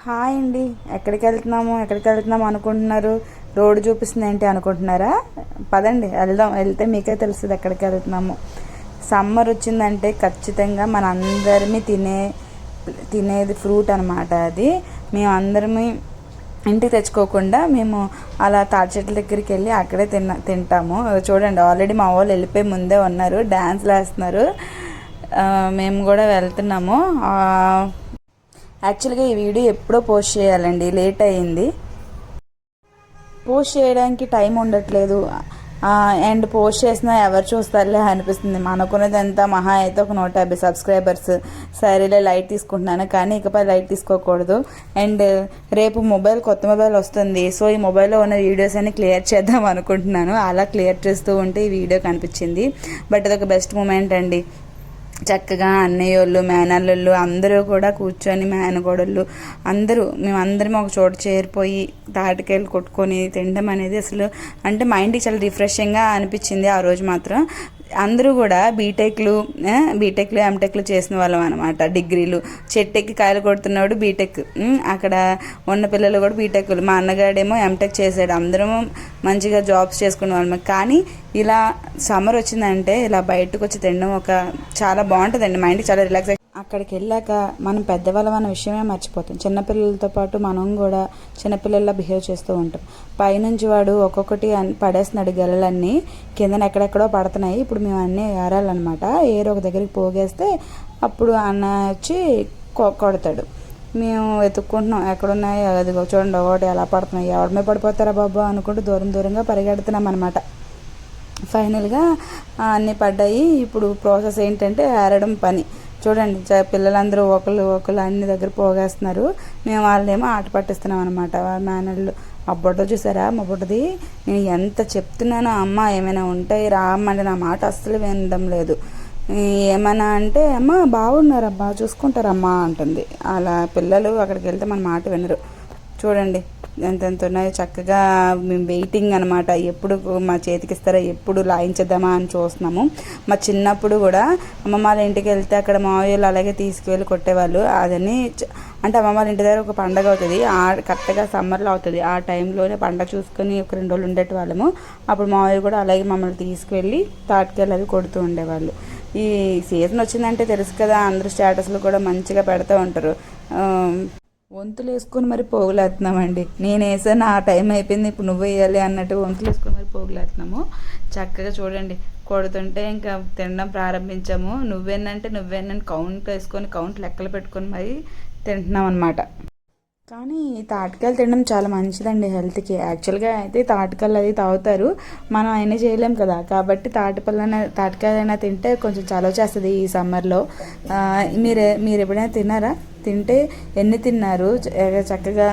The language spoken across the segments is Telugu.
హాయ్ అండి. ఎక్కడికి వెళ్తున్నాము అనుకుంటున్నారు? రోడ్డు చూపిస్తుంది ఏంటి అనుకుంటున్నారా? పదండి వెళ్దాం. వెళ్తే మీకే తెలుస్తుంది ఎక్కడికి వెళ్తున్నాము. సమ్మర్ వచ్చిందంటే ఖచ్చితంగా మన అందరినీ తినేది ఫ్రూట్ అనమాట. అది మేము అందరమీ ఇంటికి తెచ్చుకోకుండా మేము అలా తాటి చెట్ల దగ్గరికి వెళ్ళి అక్కడే తింటాము. చూడండి, ఆల్రెడీ మా వాళ్ళు వెళ్ళిపోయి ముందే ఉన్నారు, డ్యాన్స్లు వేస్తున్నారు. మేము కూడా వెళ్తున్నాము. యాక్చువల్గా ఈ వీడియో ఎప్పుడో పోస్ట్ చేయాలండి, లేట్ అయ్యింది. పోస్ట్ చేయడానికి టైం ఉండట్లేదు. అండ్ పోస్ట్ చేసినా ఎవరు చూస్తారులే అనిపిస్తుంది. మనకున్నది ఎంత మహా అయితే ఒక 150 సబ్స్క్రైబర్స్. సరేలే లైట్ తీసుకుంటున్నాను, కానీ ఇకపై లైట్ తీసుకోకూడదు. అండ్ రేపు కొత్త మొబైల్ వస్తుంది. సో ఈ మొబైల్లో ఉన్న వీడియోస్ అన్ని క్లియర్ చేద్దాం అనుకుంటున్నాను. అలా క్లియర్ చేస్తూ ఉంటే ఈ వీడియో కనిపించింది. బట్ అదొక బెస్ట్ మూమెంట్ అండి. చక్కగా అన్నయ్యోళ్ళు మేనల్లుళ్ళు అందరూ కూడా కూర్చొని, మేనగోడళ్ళు మేమందరం ఒక చోట చేరిపోయి తాటికాయలు కొట్టుకొని తినడం అనేది అసలు అంటే మైండ్కి చాలా రిఫ్రెషింగ్గా అనిపించింది ఆ రోజు మాత్రం. అందరూ కూడా బీటెక్లు ఎంటెక్లు చేసిన వాళ్ళం అనమాట. డిగ్రీలు చెట్టెక్కి కాయలు కొడుతున్నాడు బీటెక్. అక్కడ ఉన్న పిల్లలు కూడా బీటెక్లు. మా అన్నగాడేమో ఎంటెక్ చేశాడు. అందరం మంచిగా జాబ్స్ చేసుకునే వాళ్ళం. కానీ ఇలా సమ్మర్ వచ్చిందంటే ఇలా బయటకు వచ్చి తినడం చాలా బాగుంటుందండి. మైండ్కి చాలా రిలాక్స్. అక్కడికి వెళ్ళాక మనం పెద్దవాళ్ళం అన్న విషయమే మర్చిపోతాం. చిన్నపిల్లలతో పాటు మనం కూడా చిన్నపిల్లల్లా బిహేవ్ చేస్తూ ఉంటాం. పైనుంచి వాడు ఒక్కొక్కటి పడేస్తున్నాడు, గెలలన్నీ కిందన ఎక్కడెక్కడో పడుతున్నాయి. ఇప్పుడు మేము అన్నీ ఏరాలన్నమాట. ఒక దగ్గరికి పోగేస్తే అప్పుడు అన్న వచ్చి కొడతాడు. మేము వెతుక్కుంటున్నాం ఎక్కడున్నాయి. అది చూడండి, ఒకటి ఎలా పడుతున్నాయి, ఎవడమే పడిపోతారా బాబా అనుకుంటూ దూరంగా పరిగెడుతున్నాం అనమాట. ఫైనల్గా అన్నీ పడ్డాయి. ఇప్పుడు ప్రాసెస్ ఏంటంటే ఏరడం పని. చూడండి, పిల్లలందరూ ఒకళ్ళు అన్ని దగ్గర పోగేస్తున్నారు. మేము వాళ్ళేమో ఆట పట్టిస్తున్నాం అనమాట. మేనళ్ళు ఆ బుడ్డ చూసారా, మా బుడ్డది. నేను ఎంత చెప్తున్నానో, అమ్మ ఏమైనా ఉంటాయి రామ్మంటే నా మాట అస్సలు వినడం లేదు. ఏమన్నా అంటే అమ్మ బాగున్నారబ్బా, చూసుకుంటారమ్మా అంటుంది. అలా పిల్లలు అక్కడికి వెళ్తే మన మాట వినరు. చూడండి ఎంతెంత ఉన్నాయో. చక్కగా మేము వెయిటింగ్ అనమాట. ఎప్పుడు మా చేతికి ఇస్తారా, ఎప్పుడు లాయించేద్దామా అని చూస్తున్నాము. మా చిన్నప్పుడు కూడా అమ్మమ్మ వాళ్ళ ఇంటికి వెళ్తే అక్కడ మావయ్యలు అలాగే తీసుకువెళ్ళి కొట్టేవాళ్ళు. అదని అంటే అమ్మమ్మ వాళ్ళ ఇంటి దగ్గర ఒక పండగ అవుతుంది, కరెక్ట్గా సమ్మర్లో అవుతుంది. ఆ టైంలోనే పండగ చూసుకొని ఒక 2 రోజులు ఉండేటి వాళ్ళము. అప్పుడు మావయ్య కూడా అలాగే మమ్మల్ని తీసుకువెళ్ళి తాటికాయలు అవి కొడుతూ ఉండేవాళ్ళు. ఈ సీజన్ వచ్చిందంటే తెలుసు కదా, అందరూ స్టేటస్లు కూడా మంచిగా పెడుతూ ఉంటారు. వంతులు వేసుకొని మరి పోగులేస్తున్నామండి. నేను వేసాను, ఆ టైం అయిపోయింది, ఇప్పుడు నువ్వు వేయాలి అన్నట్టు వంతులు వేసుకొని మరి పోగులేస్తున్నాము. చక్కగా చూడండి, కొడుతుంటే ఇంకా తినడం ప్రారంభించాము. నువ్వేనంటే కౌంట్ వేసుకొని లెక్కలు పెట్టుకొని మరి తింటున్నాం అనమాట. కానీ తాటికాయలు తినడం చాలా మంచిదండి హెల్త్కి. యాక్చువల్గా అయితే తాటికాయలు అది తాగుతారు, మనం అయినా చేయలేం కదా. కాబట్టి తాటికాయలైనా తింటే కొంచెం చలవ చేస్తుంది ఈ సమ్మర్లో. మీరు ఎప్పుడైనా తిన్నారా? తింటే ఎన్ని తిన్నారు చక్కగా?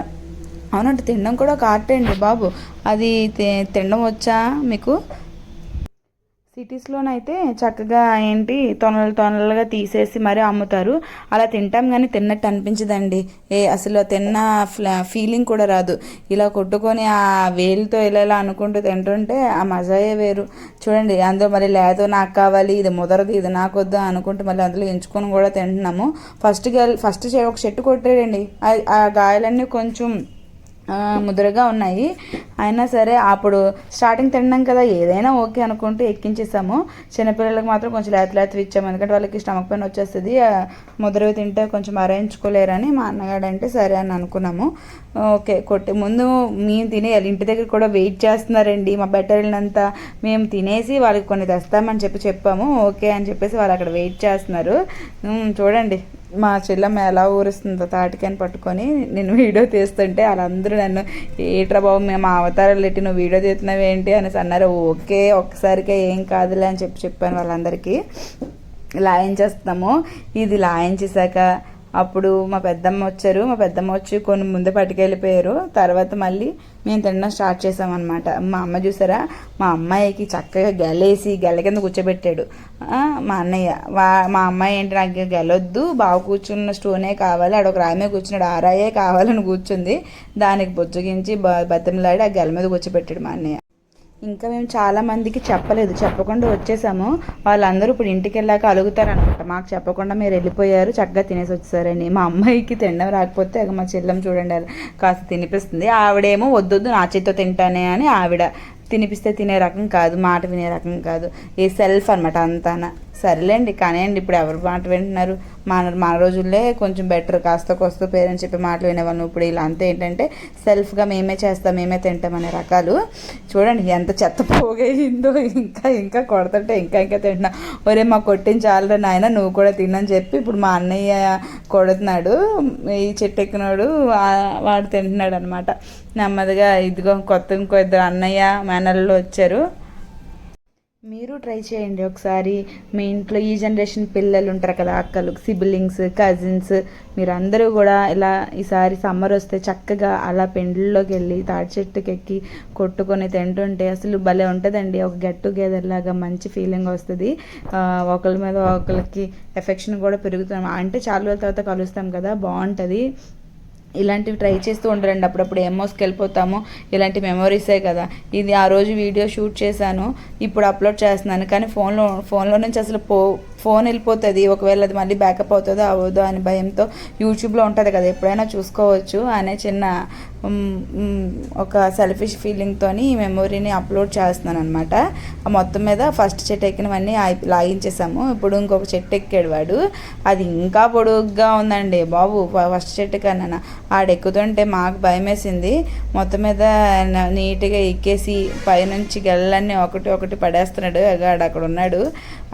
అవునంటే తినడం కూడా ఒక ఆర్ట్ అండి బాబు. అది తినడం వచ్చా మీకు? సిటీస్లోనైతే చక్కగా తొనలుగా తీసేసి మరీ అమ్ముతారు. అలా తింటాం కానీ తిన్నట్టు అనిపించదండి. అసలు తిన్న ఫీలింగ్ కూడా రాదు. ఇలా కొట్టుకొని ఆ వేలుతో ఇలా అనుకుంటూ తింటుంటే ఆ మజాయే వేరు. చూడండి, అందులో మరి లేదు నాకు కావాలి, ఇది ముదరదు, ఇది నాకు వద్దు అనుకుంటూ మళ్ళీ అందులో ఎంచుకొని కూడా తింటున్నాము. ఫస్ట్ ఒక చెట్టు కొట్టాడండి. ఆ గాయాలన్నీ కొంచెం ముదురుగా ఉన్నాయి. అయినా సరే అప్పుడు స్టార్టింగ్ తిన్నాం కదా, ఏదైనా ఓకే అనుకుంటూ ఎక్కించేసాము. చిన్నపిల్లలకు మాత్రం కొంచెం లేత ఇచ్చాము, ఎందుకంటే వాళ్ళకి స్టమక్ పెయిన్ వచ్చేస్తుంది. ముదురుగా తింటే కొంచెం అరేయించుకోలేరని మా అన్నగాడంటే సరే అని అనుకున్నాము. ఓకే ముందు మేము తినేయాలి. ఇంటి దగ్గర కూడా వెయిట్ చేస్తున్నారండి. మా బెట్టర్లంతా మేము తినేసి వాళ్ళకి కొన్ని తెస్తామని చెప్పాము. ఓకే అని చెప్పేసి వాళ్ళు అక్కడ వెయిట్ చేస్తున్నారు. చూడండి మా చెల్లమ్మ ఎలా ఊరుస్తుందో తాటికాయని పట్టుకొని. నేను వీడియో తీస్తుంటే వాళ్ళందరూ నన్ను ఏట్రా బాబు మేము అవతారాలు పెట్టి నువ్వు వీడియో తీస్తున్నావు ఏంటి అనేసి అన్నారు. ఓకే ఒక్కసారికే ఏం కాదులే అని చెప్పాను వాళ్ళందరికీ. లాయించేస్తాము. ఇది లాయించేసాక అప్పుడు మా పెద్దమ్మ వచ్చి కొన్ని ముందే పట్టుకెళ్ళిపోయారు. తర్వాత మళ్ళీ మేము తినడం స్టార్ట్ చేసామన్నమాట. మా అమ్మ చూసారా, మా అమ్మాయికి చక్కగా గెలేసి గెల కింద కూర్చోబెట్టాడు మా అన్నయ్య. మా అమ్మాయి ఏంటి, నాకు గెలొద్దు, బాగా కూర్చున్న స్టోనే కావాలి, ఆడొక రాయి మీద కూర్చున్నాడు, ఆ రాయే కావాలని కూర్చుంది. దానికి బుజ్జగించి బతిమలాడి ఆ గెల మీద కూర్చోబెట్టాడు మా అన్నయ్య. ఇంకా మేము చాలా మందికి చెప్పలేదు, చెప్పకుండా వచ్చేసాము. వాళ్ళందరూ ఇప్పుడు ఇంటికి వెళ్ళాక అలుగుతారనమాట, మాకు చెప్పకుండా మీరు వెళ్ళిపోయారు, చక్కగా తినేసి వచ్చేసారని. మా అమ్మాయికి తినడం రాకపోతే మా చెల్లం చూడండి కాస్త తినిపిస్తుంది. ఆవిడేమో వద్దొద్దు నా చేతితో తింటానే అని ఆవిడ తినిపిస్తే తినే రకం కాదు, మాట వినే రకం కాదు, ఏ సెల్ఫ్ అనమాట అంతాన. సరేలేండి కానివ్వండి, ఇప్పుడు ఎవరు మాట వింటున్నారు? మన రోజుల్లో కొంచెం బెటర్, కాస్త కోస్త పేరెంట్స్ చెప్పే మాటలు వినేవాళ్ళం. ఇప్పుడు ఇలా అంతా ఏంటంటే సెల్ఫ్గా మేమే చేస్తాం, మేమే తింటాం అనే రకాలు. చూడండి ఎంత చెత్త పోగయిందో, ఇంకా ఇంకా కొడుతుంటే ఇంకా ఇంకా తింటున్నా. ఒరే మా కొట్టించాలరా నాయన, నువ్వు కూడా తినని చెప్పి ఇప్పుడు మా అన్నయ్య కొడుతున్నాడు. ఈ చెట్టు ఎక్కినాడు వాడు తింటున్నాడు అనమాట నెమ్మదిగా. ఇదిగో ఇంకో ఇద్దరు అన్నయ్య మేనల్లో వచ్చారు. మీరు ట్రై చేయండి ఒకసారి. మీ ఇంట్లో ఈ జనరేషన్ పిల్లలు ఉంటారు కదా, అక్కలు, సిబ్లింగ్స్, కజిన్స్, మీరందరూ కూడా ఇలా ఈసారి సమ్మర్ వస్తే చక్కగా అలా పెండ్లిలోకి వెళ్ళి తాటి చెట్టుకి ఎక్కి కొట్టుకొని తింటుంటే అసలు భలే ఉంటుందండి. ఒక గెట్ టుగెదర్ లాగా మంచి ఫీలింగ్ వస్తుంది. ఒకరి మీద ఒకరికి ఎఫెక్షన్ కూడా పెరుగుతాం, అంటే చాలా రోజుల తర్వాత కలుస్తాం కదా, బాగుంటుంది. ఇలాంటివి ట్రై చేస్తూ ఉండరండి. అప్పుడప్పుడు మోస్కి వెళ్ళిపోతాము, ఇలాంటి మెమొరీసే కదా. ఇది ఆ రోజు వీడియో షూట్ చేశాను, ఇప్పుడు అప్లోడ్ చేస్తున్నాను. కానీ ఫోన్లో నుంచి అసలు ఫోన్ వెళ్ళిపోతుంది, ఒకవేళ అది మళ్ళీ బ్యాకప్ అవుతుందో అవ్వదో అని భయంతో. యూట్యూబ్లో ఉంటుంది కదా, ఎప్పుడైనా చూసుకోవచ్చు అనే చిన్న ఒక సెల్ఫిష్ ఫీలింగ్తో ఈ మెమొరీని అప్లోడ్ చేస్తున్నాను అనమాట. మొత్తం మీద ఫస్ట్ చెట్టు ఎక్కినవన్నీ లాగించేసాము. ఇప్పుడు ఇంకొక చెట్టు ఎక్కాడు వాడు, అది ఇంకా పొడుగ్గా ఉందండి బాబు ఫస్ట్ చెట్టు కన్నా. ఆడెక్కుతుంటే మాకు భయం వేసింది. మొత్తం మీద నీట్గా ఎక్కేసి పైనుంచి గెల్లన్నీ ఒకటి ఒకటి పడేస్తున్నాడు. ఆడు అక్కడ ఉన్నాడు,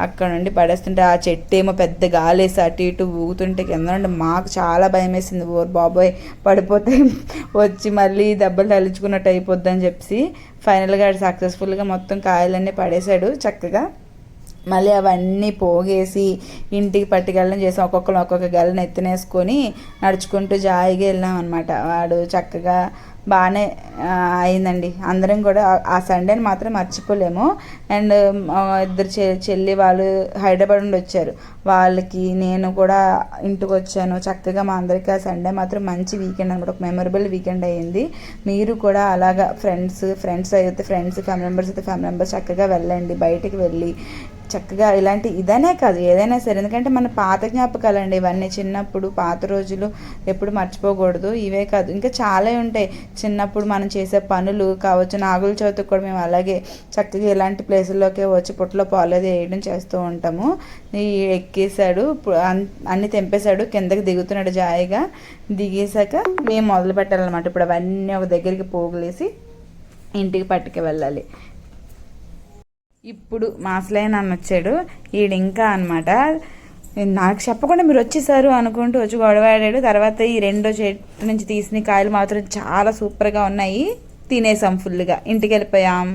అక్కడ నుండి పడేస్తుంటే ఆ చెట్టు ఏమో పెద్ద గాలేసి అటు ఇటు ఊగుతుంటే కింద నుండి మాకు చాలా భయం వేసింది. ఓ బాబోయ్ పడిపోతే వచ్చి మళ్ళీ దెబ్బలు తలుచుకున్నట్టు అయిపోద్దని చెప్పి ఫైనల్గా సక్సెస్ఫుల్గా మొత్తం కాయలన్నీ పడేశాడు చక్కగా. మళ్ళీ అవన్నీ పోగేసి ఇంటికి పట్టుకెళ్ళడం చేసాం. ఒక్కొక్క గెలను ఎత్తినేసుకొని నడుచుకుంటూ జాయిగా వెళ్ళాం అనమాట. వాడు చక్కగా బాగానే అయిందండి. అందరం కూడా ఆ సండేని మాత్రం మర్చిపోలేము. అండ్ ఇద్దరు చెల్లి వాళ్ళు హైదరాబాద్ నుండి వచ్చారు, వాళ్ళకి నేను కూడా ఇంటికి వచ్చాను. చక్కగా మా అందరికీ ఆ సండే మాత్రం మంచి వీకెండ్ అనమాట, ఒక మెమొరబుల్ వీకెండ్ అయ్యింది. మీరు కూడా అలాగా ఫ్రెండ్స్ అయితే ఫ్రెండ్స్, ఫ్యామిలీ మెంబర్స్ అయితే ఫ్యామిలీ మెంబర్స్ చక్కగా వెళ్ళండి, బయటికి వెళ్ళి చక్కగా ఇలాంటి ఇదనే కాదు ఏదైనా సరే, ఎందుకంటే మన పాత జ్ఞాపకాలండి ఇవన్నీ. చిన్నప్పుడు పాత రోజులు ఎప్పుడు మర్చిపోకూడదు. ఇవే కాదు ఇంకా చాలా ఉంటాయి, చిన్నప్పుడు మనం చేసే పనులు కావచ్చు. నాగుల చవితికి కూడా మేము అలాగే చక్కగా ఇలాంటి ప్లేసుల్లోకి వచ్చి పుట్టలో పాలేదు వేయడం చేస్తూ ఉంటాము. ఎక్కేసాడు, అన్నీ తెంపేశాడు, కిందకి దిగుతున్నాడు జాయిగా. దిగేశాక మేము మొదలు పెట్టాలన్నమాట. ఇప్పుడు అవన్నీ ఒక దగ్గరికి పోగులేసి ఇంటికి పట్టుకు వెళ్ళాలి. ఇప్పుడు మాసలైన అన్న వచ్చాడు, ఈడు ఇంకా అనమాట నాకు చెప్పకుండా మీరు వచ్చేసారు అనుకుంటూ వచ్చి గొడవాడాడు. తర్వాత ఈ రెండో చెట్టు నుంచి తీసిన కాయలు మాత్రం చాలా సూపర్గా ఉన్నాయి, తినేసాం ఫుల్గా, ఇంటికి వెళ్ళిపోయాం.